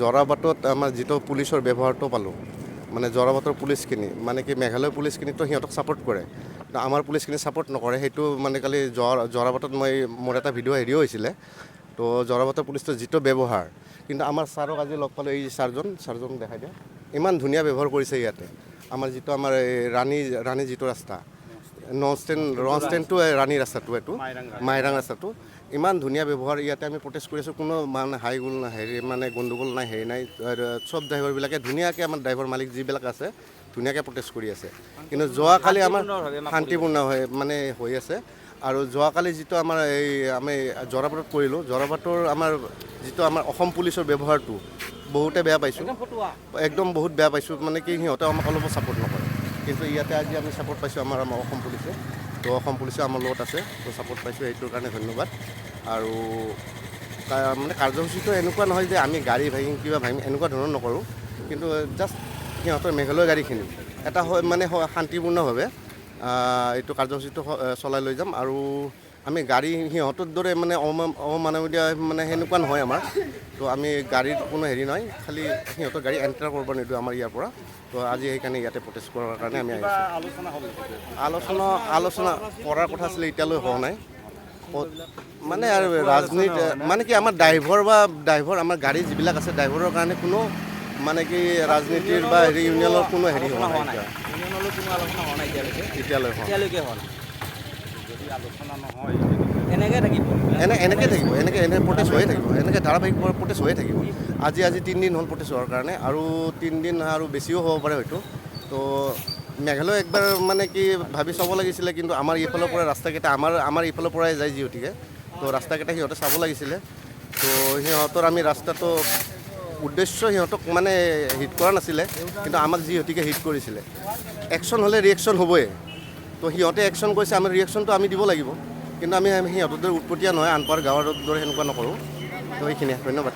জৰাবাটত আমাৰ যিটো পুলিচৰ ব্যৱহাৰটো পালোঁ, মানে জৰাবাটৰ পুলিচখিনি মানে কি মেঘালয় পুলিচখিনিতো সিহঁতক ছাপোৰ্ট কৰে, আমাৰ পুলিচখিনি ছাপোৰ্ট নকৰে। সেইটো মানে কালি জৰাবাটত মোৰ এটা ভিডিঅ' হেৰিও হৈছিলে। তো জৰাবাটৰ পুলিচটো যিটো ব্যৱহাৰ, কিন্তু আমাৰ ছাৰক আজি লগ পালোঁ, এই ছাৰজন দেখাই দিয়ে, ইমান ধুনীয়া ব্যৱহাৰ কৰিছে ইয়াতে। আমাৰ যিটো আমাৰ ৰাণী যিটো ৰাস্তা ষ্টেণ্ডটো ৰাণী ৰাস্তাটো, এইটো মাইৰাং ৰাস্তাটো, ইমান ধুনীয়া ব্যৱহাৰ। ইয়াতে আমি প্ৰটেষ্ট কৰি আছোঁ, কোনো মানে মানে গণ্ডগোল নাই, হেৰি নাই। চব ড্ৰাইভাৰবিলাকে ধুনীয়াকৈ, আমাৰ ড্ৰাইভাৰ মালিক যিবিলাক আছে ধুনীয়াকৈ প্ৰটেষ্ট কৰি আছে। কিন্তু যোৱাকালি আমাৰ শান্তিপূৰ্ণ মানে হৈ আছে। আৰু যোৱাকালি যিটো আমি জৰাবাটত কৰিলোঁ, জৰাবাটৰ যিটো আমাৰ অসম পুলিচৰ ব্যৱহাৰটো বহুতে বেয়া পাইছোঁ, একদম বহুত বেয়া পাইছোঁ। মানে কি সিহঁতে আমাক অলপো ছাপোৰ্ট নকৰে, কিন্তু ইয়াতে আজি আমি ছাপোৰ্ট পাইছোঁ আমাৰ অসম পুলিচে। তো অসম পুলিচে আমাৰ লগত আছে, তো ছাপোৰ্ট পাইছোঁ, সেইটোৰ কাৰণে ধন্যবাদ। আৰু মানে কাৰ্যসূচীটো এনেকুৱা নহয় যে আমি গাড়ী ভাঙিম কিবা ভাঙিম, এনেকুৱা ধৰণৰ নকৰোঁ। কিন্তু জাষ্ট সিহঁতৰ মেঘালয় গাড়ীখিনি এটা মানে শান্তিপূৰ্ণভাৱে এইটো কাৰ্যসূচীটো চলাই লৈ যাম। আৰু আমি গাড়ী সিহঁতৰ দৰে মানে অমানৱীয় মানে সেনেকুৱা নহয় আমাৰ। তো আমি গাড়ীত কোনো হেৰি নহয়, খালি সিহঁতৰ গাড়ী এণ্টাৰ কৰিব নিদিওঁ আমাৰ ইয়াৰ পৰা। তো আজি সেইকাৰণে ইয়াতে প্ৰটেষ্ট কৰাৰ কাৰণে আমি আহিছোঁ। আলোচনা কৰাৰ কথা আছিলে, এতিয়ালৈ হোৱা নাই। মানে আৰু ৰাজনীতি মানে কি আমাৰ ড্ৰাইভাৰ আমাৰ গাড়ী যিবিলাক আছে, ড্ৰাইভাৰৰ কাৰণে কোনো মানে কি ৰাজনীতিৰ বা ইউনিয়নৰ কোনো হেৰি হোৱা নাই। এতিয়ালৈকে হোৱা নাই। এনেকৈ থাকিব, প্ৰটেষ্ট হৈয়ে থাকিব, এনেকৈ ধাৰাবাহিক প্ৰটেষ্ট হৈয়ে থাকিব। আজি 3 দিন হ'ল প্ৰটেষ্ট হোৱাৰ কাৰণে, আৰু 3 দিন আৰু বেছিও হ'ব পাৰে হয়তো। তো মেঘালয় একবাৰ মানে কি ভাবি চাব লাগিছিলে, কিন্তু আমাৰ এইফালৰ পৰা ৰাস্তাকেইটা আমাৰ এইফালৰ পৰাই যায় যিহেতুকে, তো ৰাস্তাকেইটা সিহঁতে চাব লাগিছিলে। তো সিহঁতৰ আমি ৰাস্তাটো উদ্দেশ্য সিহঁতক মানে হিট কৰা নাছিলে, কিন্তু আমাক যিহেতুকে হিট কৰিছিলে। একশ্যন হ'লে ৰিয়েকশ্যন হ'বই। তো সিহঁতে একশ্যন কৰিছে, আমাৰ ৰিয়েকশ্যনটো আমি দিব লাগিব। কিন্তু আমি সিহঁতৰ দৰে উৎপতীয়া নহয়, আনপাৰ গাঁৱৰ দৰে সেনেকুৱা নকৰোঁ। তো এইখিনিয়ে, ধন্যবাদ।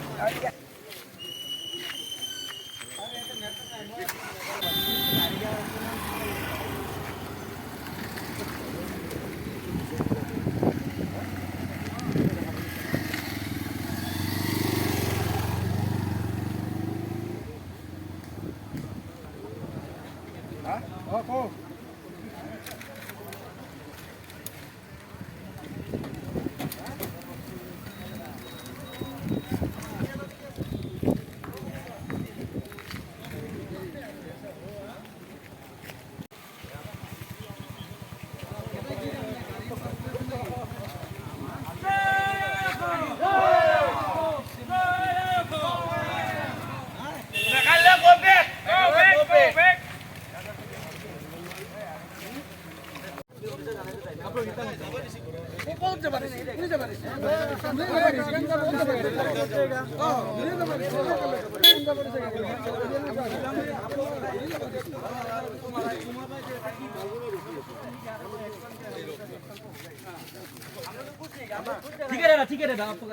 ठीक है दादा, आपको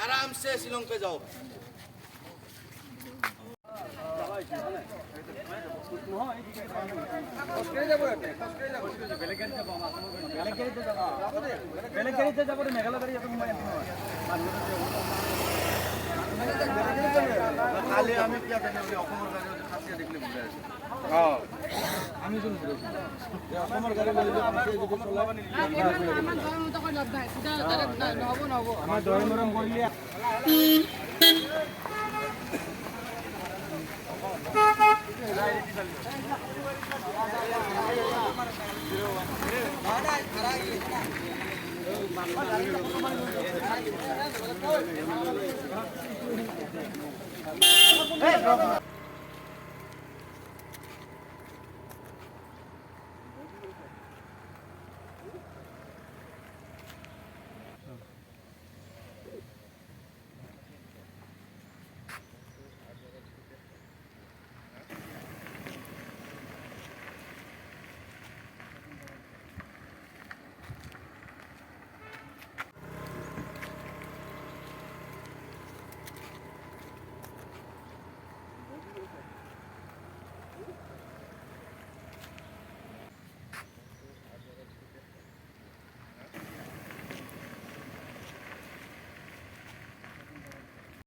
आराम से शिलोंग पे जाओ। Hey,